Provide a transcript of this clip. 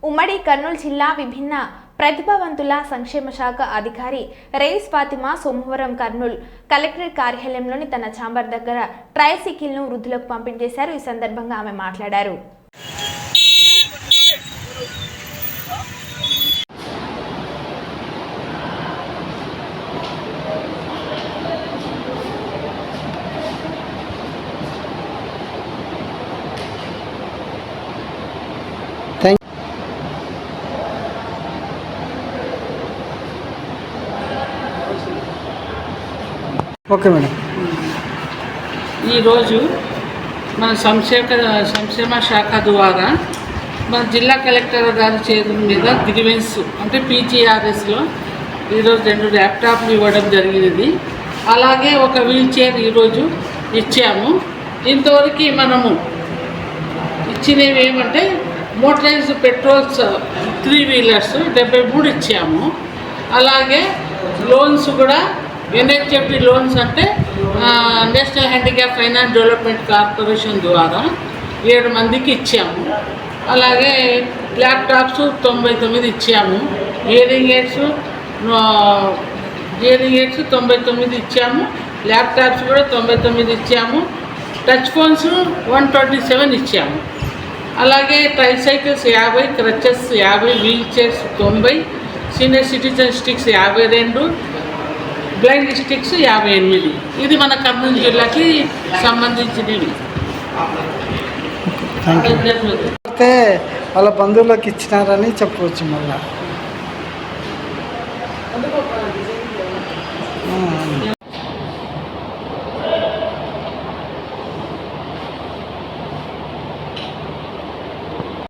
ఉమ్మడి కర్నూలు జిల్లా విభిన్న ప్రతిభావంతుల సంక్షేమ శాఖ అధికారి రేస్ ఫాతిమా సోమవారం కర్నూలు కలెక్టరేట్ కార్యాలయంలోని తన ఛాంబర్ దగ్గర ట్రైసైకిల్ను వృద్ధులకు పంపిణీ చేశారు. ఈ సందర్భంగా ఆమె మాట్లాడారు. Okay madam. ఈరోజు మన సంక్షేమ శాఖ ద్వారా మన జిల్లా కలెక్టర్ గారి చేతుల మీద గ్రీవెన్స్ అంటే పీజీఆర్ఎస్లో ఈరోజు 2 ల్యాప్టాప్లు ఇవ్వడం జరిగినది. అలాగే ఒక వీల్ చైర్ ఈరోజు ఇచ్చాము. ఇంతవరకు మనము ఇచ్చినవి ఏమంటే మోటరైజ్డ్ పెట్రోల్స్ 3 వీలర్స్ 73 ఇచ్చాము. అలాగే లోన్స్ కూడా ఎన్హెచ్ఎఫ్డి లోన్స్ అంటే national handicap finance development corporation ద్వారా 7 మందికి ఇచ్చాము. అలాగే ల్యాప్టాప్స్ 99 ఇచ్చాము. హియరింగ్ ఎయిడ్స్ 99 ఇచ్చాము. ల్యాప్టాప్స్ కూడా 99 ఇచ్చాము. టచ్ ఫోన్స్ 127 ఇచ్చాము. అలాగే tricycles 50, crutches 50, wheelchairs 90, senior citizen sticks 52, blind sticks 58. ఇది మన కర్నూలు జిల్లాకి సంబంధించినవి. అయితే వాళ్ళ బంధువులకు ఇచ్చినారని చెప్పవచ్చు మళ్ళీ.